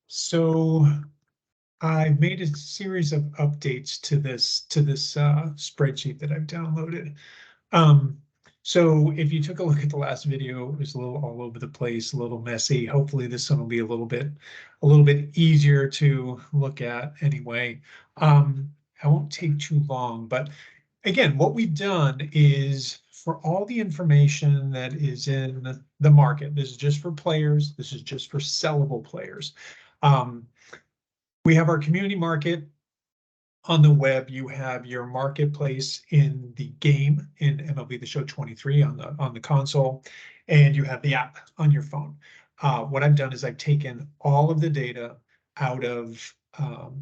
So I've made a series of updates to this spreadsheet that I've downloaded. Um, so if you took a look at the last video, it was a little all over the place, a little messy. Hopefully this one will be a little bit easier to look at anyway. I won't take too long, but again, what we've done is for all the information that is in the market, this is just for players, this is just for sellable players. We have our community market on the web. You have your marketplace in the game in MLB The Show 23 on the console, and you have the app on your phone. What I've done is I've taken all of the data out of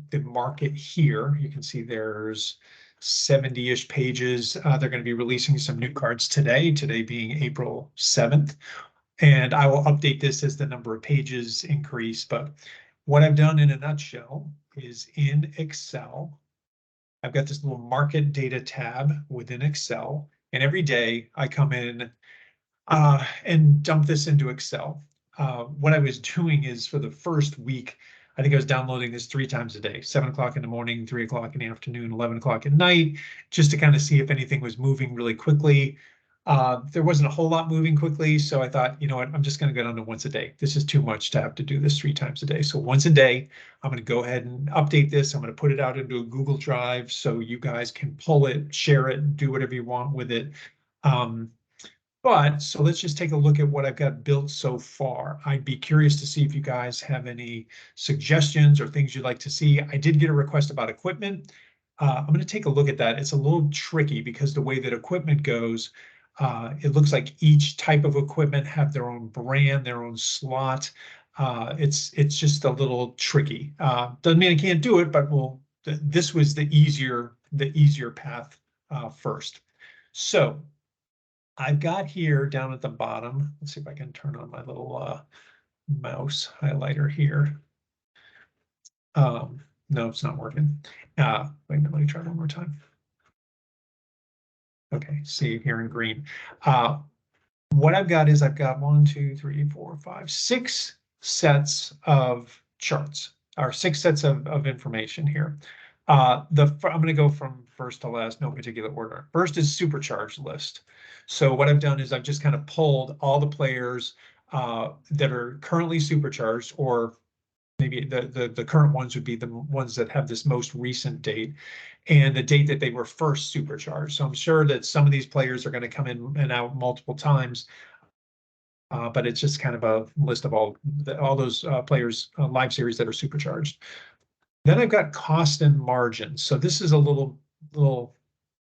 the market here. You can see there's 70-ish pages. They're going to be releasing some new cards today being April 7th. And I will update this as the number of pages increase. But what I've done in a nutshell is in Excel, I've got this little market data tab within Excel. And every day I come in and dump this into Excel. What I was doing is for the first week, I think I was downloading this 3 times a day, 7 o'clock in the morning, 3 o'clock in the afternoon, 11 o'clock at night, just to kind of see if anything was moving really quickly. There wasn't a whole lot moving quickly, so I thought, you know what, I'm just going to go down to once a day. This is too much to have to do this 3 times a day. So once a day, I'm going to go ahead and update this. I'm going to put it out into a Google Drive so you guys can pull it, share it, do whatever you want with it. So let's just take a look at what I've got built so far. I'd be curious to see if you guys have any suggestions or things you'd like to see. I did get a request about equipment. I'm going to take a look at that. It's a little tricky because the way that equipment goes, it looks like each type of equipment have their own brand, their own slot. It's just a little tricky. Doesn't mean I can't do it, but this was the easier path first. So I've got here down at the bottom, let's see if I can turn on my little mouse highlighter here. No, it's not working. Wait a minute, let me try one more time. Okay, see here in green. What I've got is I've got 1, 2, 3, 4, 5, 6 sets of charts, or 6 sets of information here. I'm going to go from first to last, no particular order. First is supercharged list. So what I've done is I've just kind of pulled all the players that are currently supercharged, or maybe the current ones would be the ones that have this most recent date and the date that they were first supercharged. So I'm sure that some of these players are going to come in and out multiple times. But it's just kind of a list of all those players live series that are supercharged. Then I've got cost and margin. So this is a little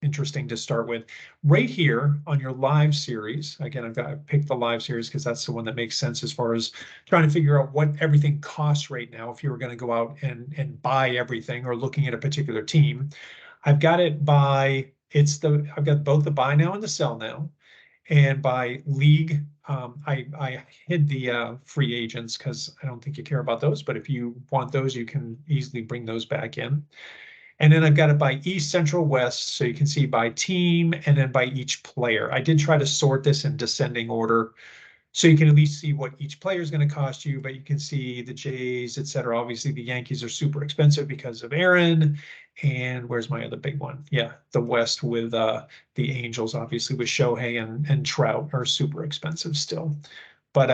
interesting to start with. Right here on your live series, again, I've picked the live series because that's the one that makes sense as far as trying to figure out what everything costs right now if you were going to go out and buy everything or looking at a particular team. I've got it by, I've got both the buy now and the sell now. And by league, I hid the free agents because I don't think you care about those. But if you want those, you can easily bring those back in. And then I've got it by East, Central, West. So you can see by team and then by each player. I did try to sort this in descending order so you can at least see what each player is going to cost you, but you can see the Jays, et cetera. Obviously, the Yankees are super expensive because of Aaron. And where's my other big one? Yeah, the West with the Angels, obviously, with Shohei and Trout are super expensive still. But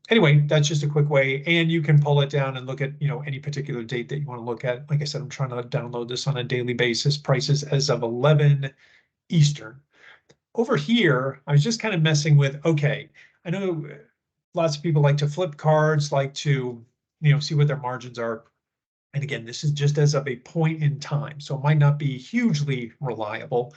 anyway, that's just a quick way. And you can pull it down and look at, any particular date that you want to look at. Like I said, I'm trying to download this on a daily basis. Prices as of 11 Eastern. Over here, I was just kind of messing with, okay, I know lots of people like to flip cards, like to, see what their margins are. And again, this is just as of a point in time, so it might not be hugely reliable.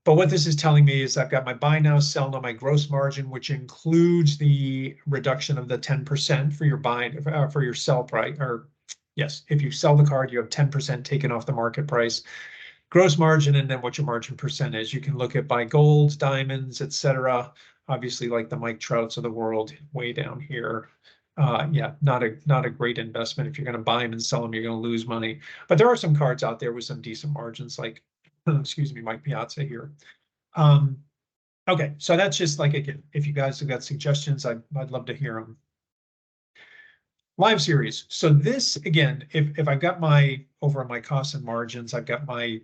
But what this is telling me is I've got my buy now, sell now, my gross margin, which includes the reduction of the 10% for your buy, for your sell price, or yes, if you sell the card, you have 10% taken off the market price. Gross margin, and then what your margin percent is. You can look at by golds, diamonds, etc. Obviously, like the Mike Trouts of the world, way down here. Yeah, not a great investment. If you're going to buy them and sell them, you're going to lose money. But there are some cards out there with some decent margins, like excuse me, Mike Piazza here. Okay, so that's just like, again, if you guys have got suggestions, I'd love to hear them. Live series. So this, again, if I've got my, over on my costs and margins, I've got my,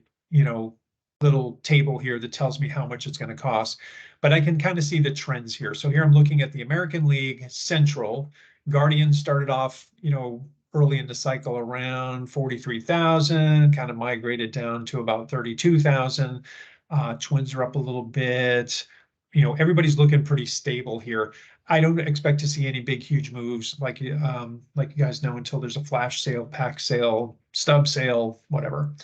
little table here that tells me how much it's going to cost, but I can kind of see the trends here. So here I'm looking at the American League Central. Guardians started off, early in the cycle around 43,000, kind of migrated down to about 32,000. Twins are up a little bit. Everybody's looking pretty stable here. I don't expect to see any big, huge moves like you guys know until there's a flash sale, pack sale, stub sale, whatever.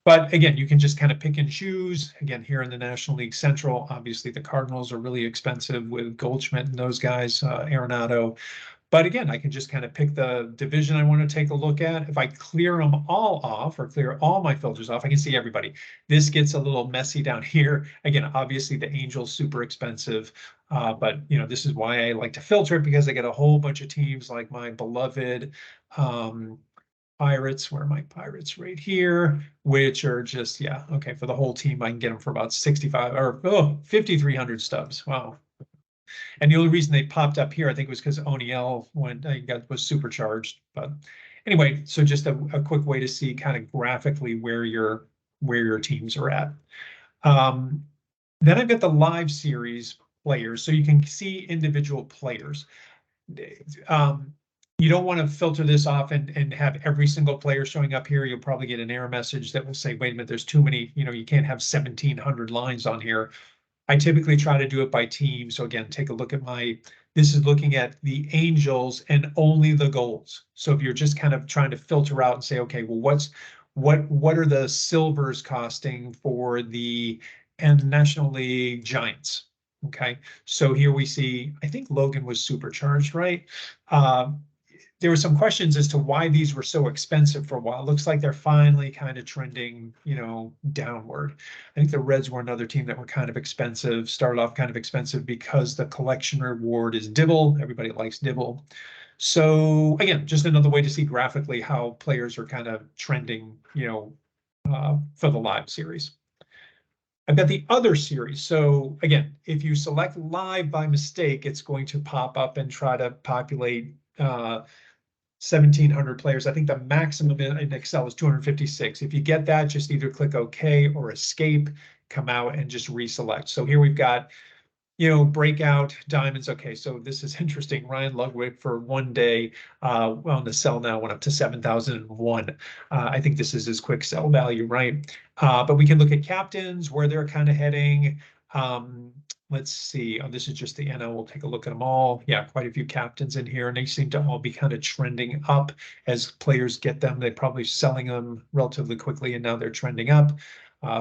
But again, you can just kind of pick and choose. Again, here in the National League Central, obviously the Cardinals are really expensive with Goldschmidt and those guys, Arenado. But again, I can just kind of pick the division I want to take a look at. If I clear them all off or clear all my filters off, I can see everybody. This gets a little messy down here. Again, obviously the Angels super expensive, but this is why I like to filter it, because I get a whole bunch of teams like my beloved Pirates. Where are my Pirates? Right here, which are just, yeah, okay, for the whole team, I can get them for about 65 or 5,300 stubs. Wow. And the only reason they popped up here, I think, was because O'Neill was supercharged. But anyway, so just a quick way to see kind of graphically where your teams are at. Then I've got the live series players, so you can see individual players. You don't want to filter this off and have every single player showing up here. You'll probably get an error message that will say, wait a minute, there's too many, you can't have 1,700 lines on here. I typically try to do it by team. So again, take a look at this is looking at the Angels and only the goals. So if you're just kind of trying to filter out and say, okay, well, what are the silvers costing for the National League Giants? Okay, so here we see, I think Logan was supercharged, right? There were some questions as to why these were so expensive for a while. It looks like they're finally kind of trending, downward. I think the Reds were another team that were kind of expensive, started off kind of expensive because the collection reward is Dibble. Everybody likes Dibble. So again, just another way to see graphically how players are kind of trending, for the live series. I've got the other series. So again, if you select live by mistake, it's going to pop up and try to populate 1,700 players. I think the maximum in Excel is 256. If you get that, just either click OK or escape, come out and just reselect. So here we've got, breakout diamonds. Okay, so this is interesting. Ryan Ludwig for one day on the sell now went up to 7,001. I think this is his quick sell value, right? But we can look at captains, where they're kind of heading. Let's see. Oh, this is just the NL. We'll take a look at them all. Yeah, quite a few captains in here, and they seem to all be kind of trending up as players get them. They're probably selling them relatively quickly, and now they're trending up.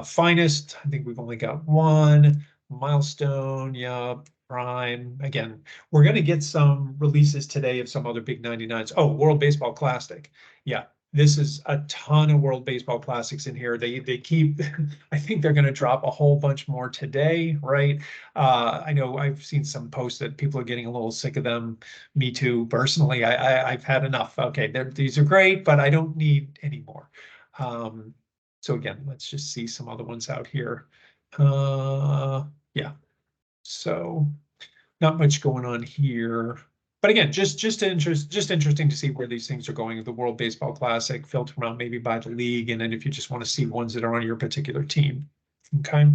Finest, I think we've only got one. Milestone, yeah, Prime. Again, we're going to get some releases today of some other big 99s. Oh, World Baseball Classic. Yeah, this is a ton of World Baseball Classics in here. They keep, I think they're going to drop a whole bunch more today, right? I know I've seen some posts that people are getting a little sick of them. Me too, personally. I've had enough. Okay, these are great, but I don't need any more. So again, let's just see some other ones out here. Yeah, so not much going on here. But again, just interesting to see where these things are going. The World Baseball Classic, filter around maybe by the league, and then if you just want to see ones that are on your particular team. Okay.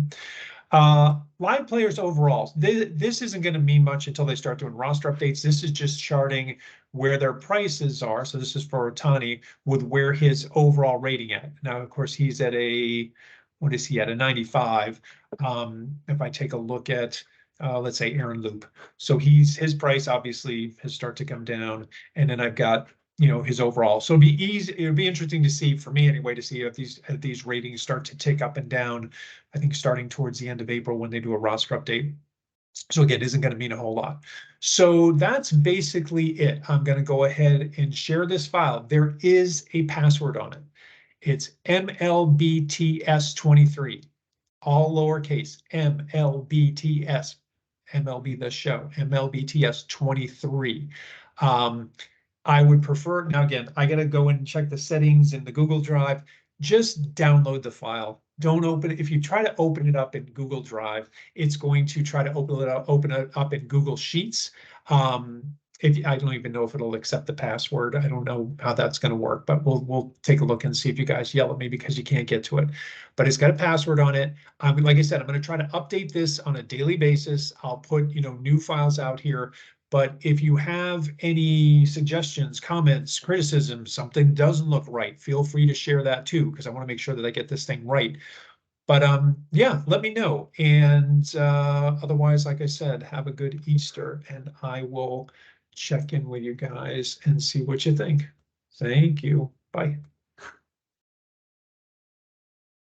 Live players overall. This isn't going to mean much until they start doing roster updates. This is just charting where their prices are. So this is for Ohtani with where his overall rating at. Now, of course, he's at what is he at? A 95. If I take a look at let's say Aaron Loop. So his price obviously has started to come down, and then I've got his overall. So it'd be interesting to see, for me anyway, to see if these ratings start to tick up and down. I think starting towards the end of April when they do a roster update. So again, isn't going to mean a whole lot. So that's basically it. I'm going to go ahead and share this file. There is a password on it. It's MLBTS23. All lowercase, MLBTS, MLB the show, MLBTS23. I would prefer, now again, I got to go and check the settings in the Google Drive. Just download the file. Don't open it. If you try to open it up in Google Drive, it's going to try to open it up in Google Sheets. if I don't even know if it'll accept the password. I don't know how that's going to work, but we'll take a look and see if you guys yell at me because you can't get to it. But it's got a password on it. Like I said, I'm going to try to update this on a daily basis. I'll put, new files out here. But if you have any suggestions, comments, criticisms, something doesn't look right, feel free to share that too, because I want to make sure that I get this thing right. But yeah, let me know. And otherwise, like I said, have a good Easter, and I will check in with you guys and see what you think. Thank you. Bye.